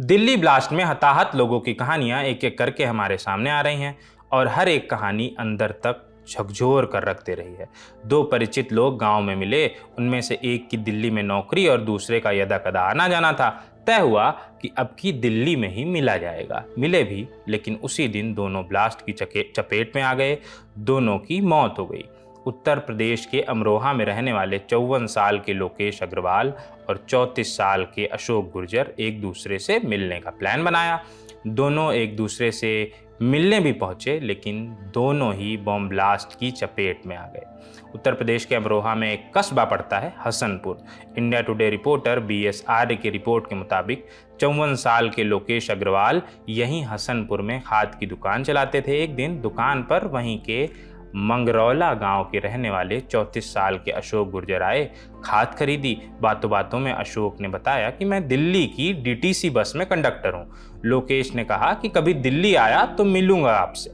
Delhi blast में हताहत लोगों की कहानियां एक एक करके हमारे सामने आ रही हैं और हर एक कहानी अंदर तक झकझोर कर रख दे रही है। दो परिचित लोग गांव में मिले, उनमें से एक की दिल्ली में नौकरी और दूसरे का यदा कदा आना जाना था। तय हुआ कि अब की दिल्ली में ही मिला जाएगा। मिले भी, लेकिन उसी दिन दोनों ब्लास्ट की चपेट में आ गए। दोनों की मौत हो गई। उत्तर प्रदेश के अमरोहा में रहने वाले 54 साल के लोकेश अग्रवाल और 34 साल के अशोक गुर्जर एक दूसरे से मिलने का प्लान बनाया। दोनों एक दूसरे से मिलने भी पहुंचे, लेकिन दोनों ही बॉम्ब ब्लास्ट की चपेट में आ गए। उत्तर प्रदेश के अमरोहा में एक कस्बा पड़ता है Hasanpur. India today reporter BS आर्य की रिपोर्ट के मुताबिक 54 साल के लोकेश अग्रवाल यहीं हसनपुर में खाद की दुकान चलाते थे। एक दिन दुकान पर वहीं के मंगरौला गांव के रहने वाले 34 साल के अशोक गुर्जर आए। खाद खरीदी। बातों बातों में अशोक ने बताया कि मैं दिल्ली की DTC बस में कंडक्टर हूं। लोकेश ने कहा कि कभी दिल्ली आया तो मिलूंगा आपसे।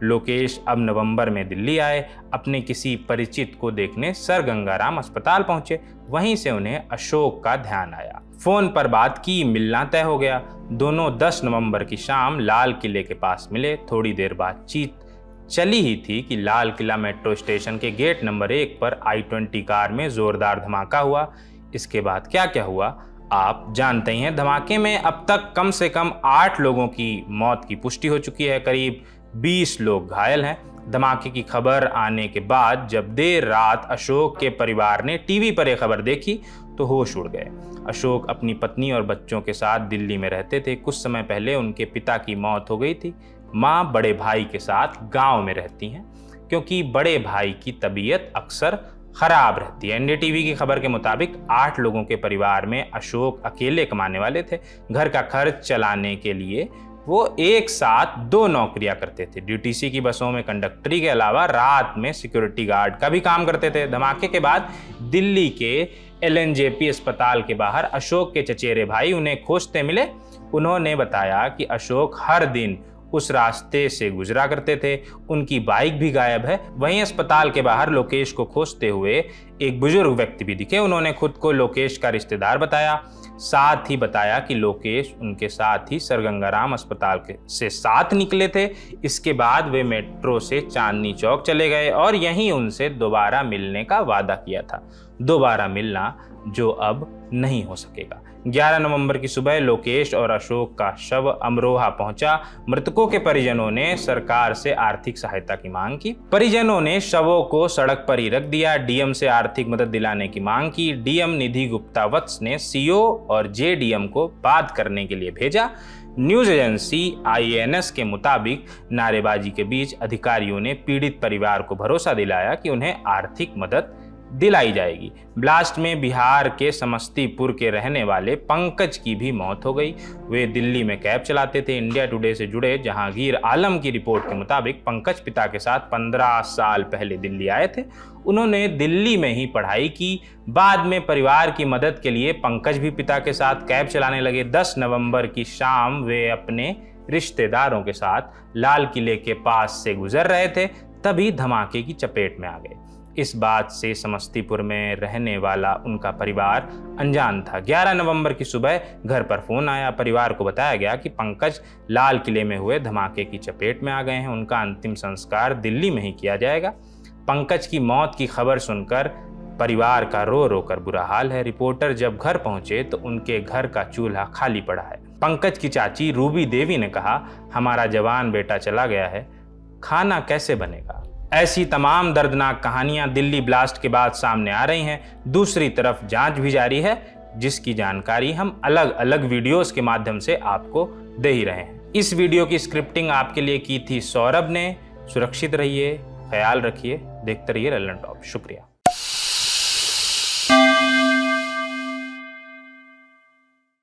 लोकेश अब नवंबर में दिल्ली आए। अपने किसी परिचित को देखने सर गंगाराम अस्पताल पहुंचे। वहीं से उन्हें अशोक का ध्यान आया। फोन पर बात की, मिलना तय हो गया। दोनों 10 नवंबर की शाम लाल किले के पास मिले। थोड़ी देर बातचीत चली ही थी कि लाल किला मेट्रो स्टेशन के गेट नंबर 1 पर I-20 कार में जोरदार धमाका हुआ। इसके बाद क्या क्या हुआ आप जानते ही हैं। धमाके में अब तक कम से कम 8 लोगों की मौत की पुष्टि हो चुकी है। करीब 20 लोग घायल हैं। धमाके की खबर आने के बाद जब देर रात अशोक के परिवार ने टीवी पर यह खबर देखी तो होश उड़ गए। अशोक अपनी पत्नी और बच्चों के साथ दिल्ली में रहते थे। कुछ समय पहले उनके पिता की मौत हो गई थी। माँ बड़े भाई के साथ गांव में रहती हैं, क्योंकि बड़े भाई की तबीयत अक्सर खराब रहती है। NDTV की खबर के मुताबिक 8 लोगों के परिवार में अशोक अकेले कमाने वाले थे। घर का खर्च चलाने के लिए वो एक साथ 2 नौकरियां करते थे। DTC की बसों में कंडक्टरी के अलावा रात में सिक्योरिटी गार्ड का भी काम करते थे। धमाके के बाद दिल्ली के LNJP अस्पताल के बाहर अशोक के चचेरे भाई उन्हें खोजते मिले। उन्होंने बताया कि अशोक हर दिन उस रास्ते से गुजरा करते थे। उनकी बाइक भी गायब है। वहीं अस्पताल के बाहर लोकेश को खोजते हुए एक बुजुर्ग व्यक्ति भी दिखे। उन्होंने खुद को लोकेश का रिश्तेदार बताया। साथ ही बताया कि लोकेश उनके साथ ही सर गंगाराम अस्पताल से साथ निकले थे। इसके बाद वे मेट्रो से चांदनी चौक चले गए और यहीं उनसे दोबारा मिलने का वादा किया था। दोबारा मिलना जो अब नहीं हो सकेगा। 11 नवंबर की सुबह लोकेश और अशोक का शव अमरोहा पहुंचा। मृतकों के परिजनों ने सरकार से आर्थिक सहायता की मांग की। परिजनों ने शवों को सड़क पर ही रख दिया। DM से आर्थिक मदद दिलाने की मांग की। DM निधि गुप्ता वत्स ने CO और JDM को बात करने के लिए भेजा। न्यूज एजेंसी IANS के मुताबिक नारेबाजी के बीच अधिकारियों ने पीड़ित परिवार को भरोसा दिलाया कि उन्हें आर्थिक मदद दिलाई जाएगी। ब्लास्ट में बिहार के समस्तीपुर के रहने वाले पंकज की भी मौत हो गई। वे दिल्ली में कैब चलाते थे। इंडिया टुडे से जुड़े जहांगीर आलम की रिपोर्ट के मुताबिक पंकज पिता के साथ 15 साल पहले दिल्ली आए थे। उन्होंने दिल्ली में ही पढ़ाई की। बाद में परिवार की मदद के लिए पंकज भी पिता के साथ कैब चलाने लगे। 10 नवंबर की शाम वे अपने रिश्तेदारों के साथ लाल किले के पास से गुजर रहे थे, तभी धमाके की चपेट में आ गए। इस बात से समस्तीपुर में रहने वाला उनका परिवार अनजान था। 11 नवंबर की सुबह घर पर फोन आया। परिवार को बताया गया कि पंकज लाल किले में हुए धमाके की चपेट में आ गए हैं। उनका अंतिम संस्कार दिल्ली में ही किया जाएगा। पंकज की मौत की खबर सुनकर परिवार का रो रो कर बुरा हाल है। रिपोर्टर जब घर पहुंचे तो उनके घर का चूल्हा खाली पड़ा है। पंकज की चाची रूबी देवी ने कहा, हमारा जवान बेटा चला गया है, खाना कैसे बनेगा। ऐसी तमाम दर्दनाक कहानियां दिल्ली ब्लास्ट के बाद सामने आ रही हैं। दूसरी तरफ जांच भी जारी है, जिसकी जानकारी हम अलग अलग वीडियोस के माध्यम से आपको दे ही रहे हैं। इस वीडियो की स्क्रिप्टिंग आपके लिए की थी सौरभ ने। सुरक्षित रहिए, ख्याल रखिए, देखते रहिए लल्लन टॉप। शुक्रिया।